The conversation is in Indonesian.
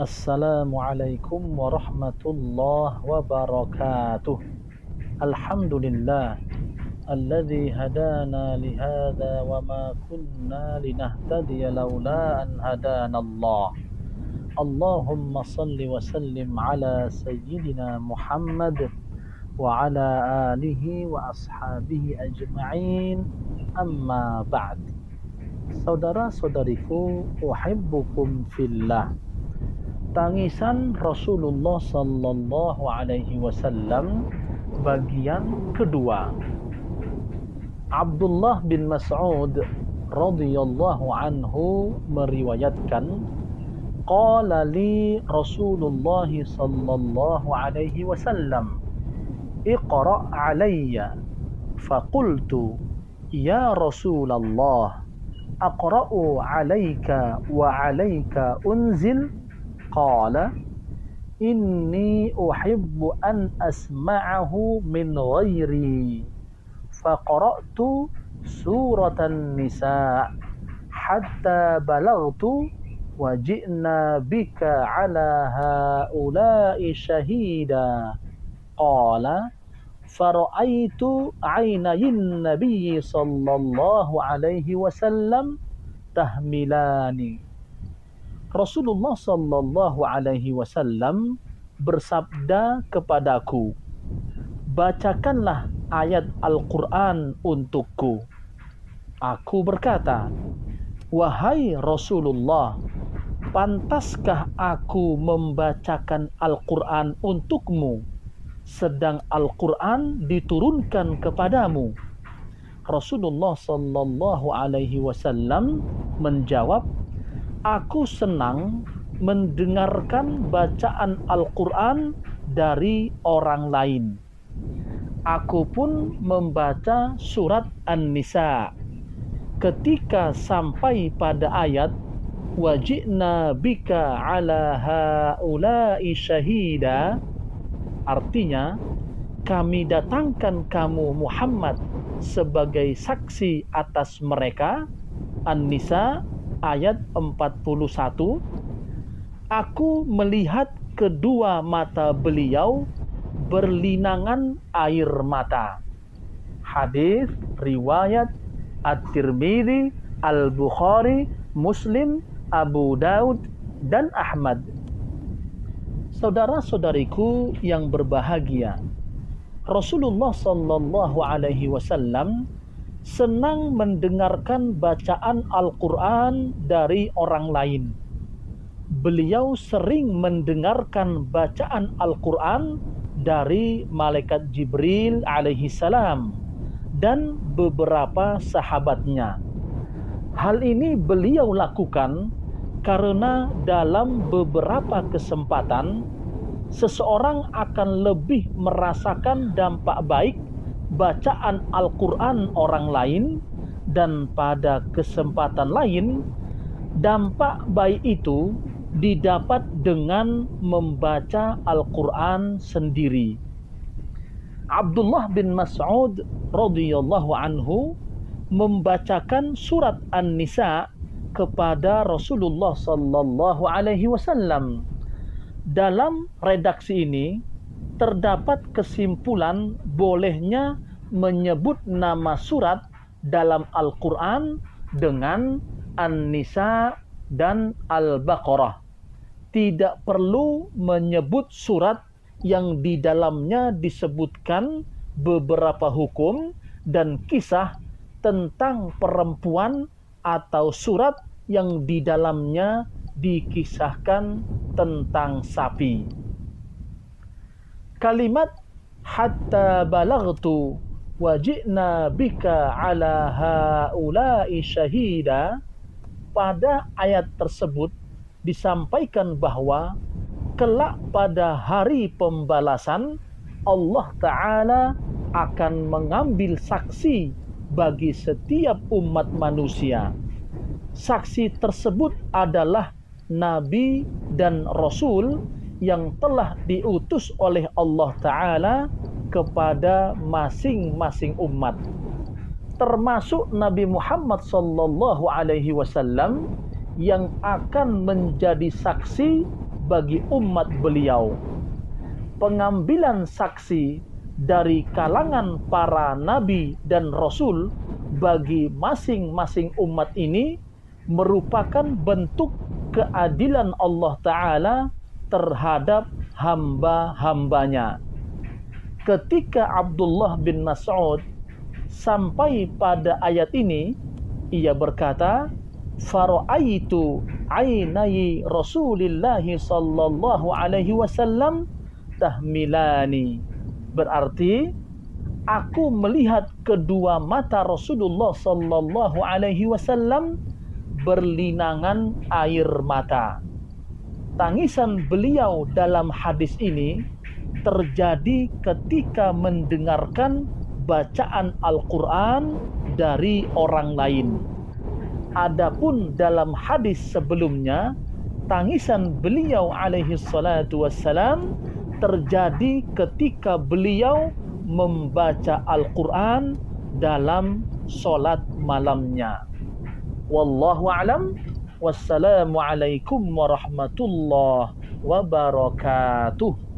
Assalamualaikum warahmatullahi wabarakatuh. Alhamdulillah alladzi hadana li hadza wa ma kunna linahtadiya laula an hadanallah. Allahumma salli wa sallim ala sayyidina Muhammad wa ala alihi wa ashabihi ajma'in. Amma ba'd. Saudara-saudariku, uhibbukum fillah. Tangisan Rasulullah sallallahu alaihi wasallam bagian kedua. Abdullah bin Mas'ud radhiyallahu anhu meriwayatkan, qala li Rasulullah sallallahu alaihi wasallam, iqra' alayya. Faqultu, ya Rasulullah, aqra'u alayka wa alayka unzil? Qala inni uhibbu an asma'ahu min ghairi. Faqara'tu suratan nisa hatta balagtu wa ji'na bika ala haula'i shahida. Qala fara'aitu aynayin nabiyyi sallallahu alaihi wasallam tahmilani. Rasulullah sallallahu alaihi wasallam bersabda kepadaku, bacakanlah ayat Al-Quran untukku. Aku berkata, wahai Rasulullah, pantaskah aku membacakan Al-Quran untukmu, sedang Al-Quran diturunkan kepadamu? Rasulullah sallallahu alaihi wasallam menjawab, aku senang mendengarkan bacaan Al-Quran dari orang lain. Aku pun membaca surat An-Nisa. Ketika sampai pada ayat waji'na bika ala haula'i syahida, artinya kami datangkan kamu Muhammad sebagai saksi atas mereka. An-Nisa ayat 41, aku melihat kedua mata beliau berlinangan air mata. Hadis riwayat At-Tirmidzi, Al-Bukhari, Muslim, Abu Daud, dan Ahmad. Saudara-saudariku yang berbahagia, Rasulullah sallallahu alaihi wasallam senang mendengarkan bacaan Al-Quran dari orang lain. Beliau sering mendengarkan bacaan Al-Quran dari malaikat Jibril alaihi salam dan beberapa sahabatnya. Hal ini beliau lakukan karena dalam beberapa kesempatan seseorang akan lebih merasakan dampak baik bacaan Al-Quran orang lain, dan pada kesempatan lain dampak baik itu didapat dengan membaca Al-Quran sendiri. Abdullah bin Mas'ud radhiyallahu anhu membacakan surat An-Nisa kepada Rasulullah sallallahu alaihi wasallam. Dalam redaksi ini terdapat kesimpulan bolehnya menyebut nama surat dalam Al-Quran dengan An-Nisa dan Al-Baqarah. Tidak perlu menyebut surat yang di dalamnya disebutkan beberapa hukum dan kisah tentang perempuan atau surat yang di dalamnya dikisahkan tentang sapi. Kalimat hatta balagtu wa ji'na bika ala haula'i syahida, pada ayat tersebut disampaikan bahwa kelak pada hari pembalasan Allah Ta'ala akan mengambil saksi bagi setiap umat manusia. Saksi tersebut adalah Nabi dan Rasul yang telah diutus oleh Allah Ta'ala kepada masing-masing umat, termasuk Nabi Muhammad sallallahu alaihi wasallam yang akan menjadi saksi bagi umat beliau. Pengambilan saksi dari kalangan para nabi dan rasul bagi masing-masing umat ini merupakan bentuk keadilan Allah Ta'ala terhadap hamba-hambanya. Ketika Abdullah bin Mas'ud sampai pada ayat ini, ia berkata, "Fara'aitu ainai Rasulillah sallallahu alaihi wasallam tahmilani." Berarti aku melihat kedua mata Rasulullah sallallahu alaihi wasallam berlinangan air mata. Tangisan beliau dalam hadis ini terjadi ketika mendengarkan bacaan Al-Quran dari orang lain. Adapun dalam hadis sebelumnya, tangisan beliau alaihi salatu wassalam terjadi ketika beliau membaca Al-Quran dalam solat malamnya. Wallahu a'lam. Wassalamualaikum warahmatullahi wabarakatuh.